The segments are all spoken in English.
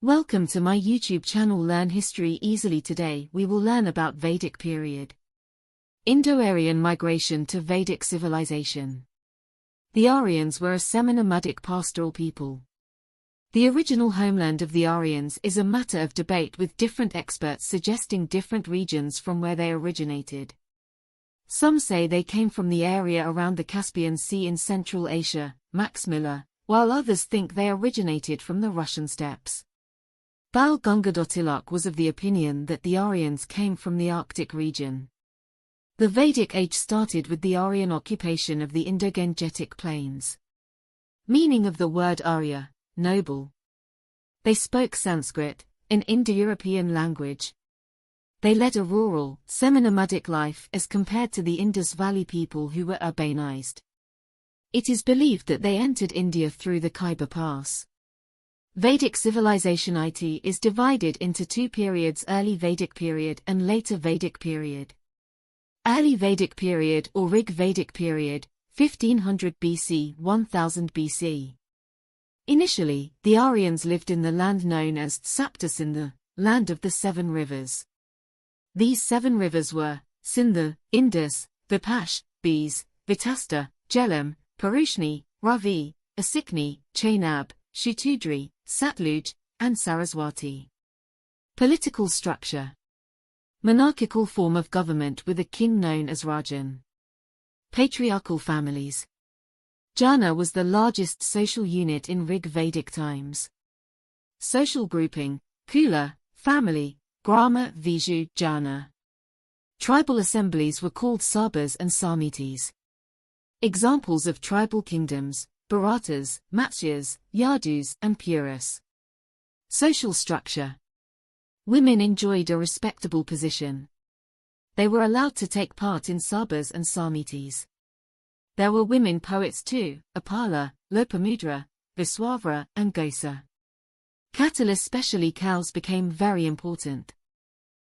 Welcome to my YouTube channel Learn History Easily. Today we will learn about Vedic period. Indo-Aryan migration to Vedic civilization. The Aryans were a semi-nomadic pastoral people. The original homeland of the Aryans is a matter of debate, with different experts suggesting different regions from where they originated. Some say they came from the area around the Caspian Sea in Central Asia, Max Miller, while others think they originated from the Russian steppes. Bal Gangadhar Tilak was of the opinion that the Aryans came from the Arctic region. The Vedic age started with the Aryan occupation of the Indo-Gangetic plains. Meaning of the word Arya, noble. They spoke Sanskrit, an Indo-European language. They led a rural, semi-nomadic life as compared to the Indus Valley people who were urbanized. It is believed that they entered India through the Khyber Pass. Vedic civilization it is divided into two periods: early Vedic period and later Vedic period. Early Vedic period or Rig Vedic period, 1500 BC, 1000 BC. Initially, the Aryans lived in the land known as Sapta Sindhu, land of the seven rivers. These seven rivers were Sindhu, Indus, Vipash, Beas, Vitasta, Jhelum, Parushni, Ravi, Asikni, Chenab, Shatudri, Satluj, and Saraswati. Political structure. Monarchical form of government with a king known as Rajan. Patriarchal families. Jana was the largest social unit in Rig Vedic times. Social grouping: Kula, family, Grama, Viju, Jana. Tribal assemblies were called Sabhas and Samitis. Examples of tribal kingdoms: Bharatas, Matsyas, Yadus, and Puras. Social structure. Women enjoyed a respectable position. They were allowed to take part in sabhas and samitis. There were women poets too: Apala, Lopamudra, Viswavra, and Gosa. Cattle, especially cows, became very important.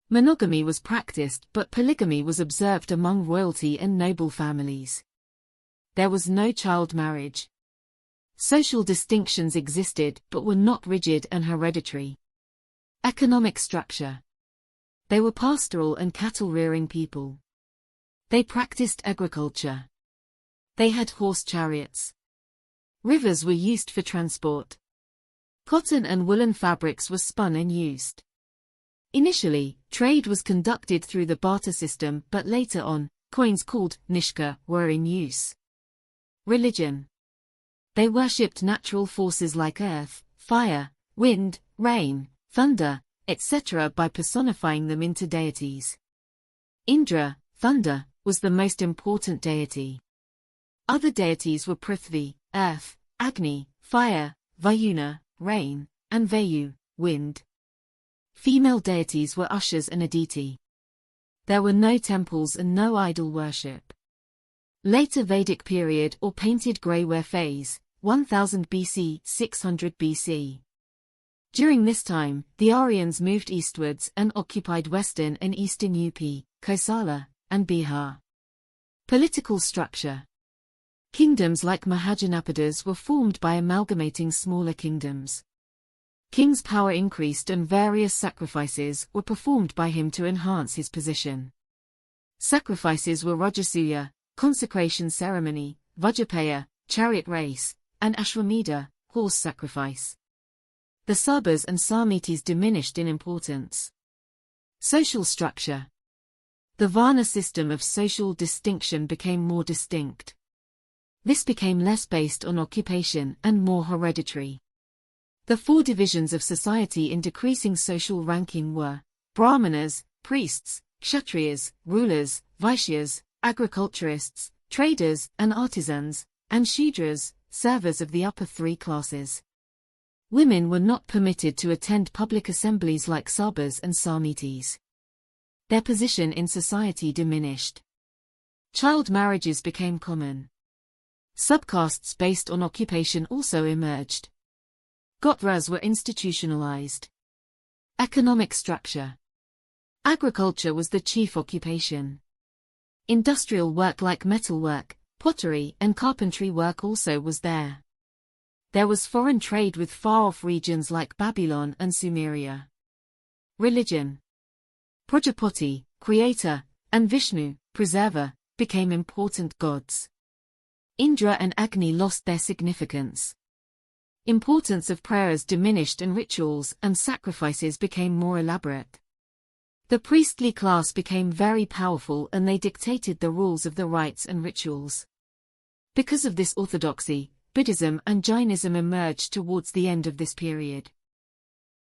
Monogamy was practiced, but polygamy was observed among royalty and noble families. There was no child marriage. Social distinctions existed but were not rigid and hereditary. Economic structure. They were pastoral and cattle-rearing people. They practiced agriculture. They had horse chariots. Rivers were used for transport. Cotton and woolen fabrics were spun and used. Initially, trade was conducted through the barter system, but later on, coins called nishka were in use. Religion. They worshipped natural forces like earth, fire, wind, rain, thunder, etc. by personifying them into deities. Indra, thunder, was the most important deity. Other deities were Prithvi, earth, Agni, fire, Vayuna, rain, and Vayu, wind. Female deities were Ushas and Aditi. There were no temples and no idol worship. Later Vedic period or painted grey-ware phase, 1000 BC, 600 BC. During this time, the Aryans moved eastwards and occupied western and eastern UP, Kosala, and Bihar. Political structure. Kingdoms like Mahajanapadas were formed by amalgamating smaller kingdoms. King's power increased and various sacrifices were performed by him to enhance his position. Sacrifices were Rajasuya, consecration ceremony, Vajrapaya, chariot race, and Ashwamedha, horse sacrifice. The sabhas and samitis diminished in importance. Social structure. The Varna system of social distinction became more distinct. This became less based on occupation and more hereditary. The four divisions of society in decreasing social ranking were Brahmanas, priests, Kshatriyas, rulers, Vaishyas, agriculturists, traders and artisans, and Shudras, servers of the upper three classes. Women were not permitted to attend public assemblies like sabhas and samitis. Their position in society diminished. Child marriages became common. Subcastes based on occupation also emerged. Gotras were institutionalized. Economic structure. Agriculture was the chief occupation. Industrial work like metalwork, pottery and carpentry work also was there. There was foreign trade with far-off regions like Babylon and Sumeria. Religion. Prajapati, creator, and Vishnu, preserver, became important gods. Indra and Agni lost their significance. Importance of prayers diminished and rituals and sacrifices became more elaborate. The priestly class became very powerful and they dictated the rules of the rites and rituals. Because of this orthodoxy, Buddhism and Jainism emerged towards the end of this period.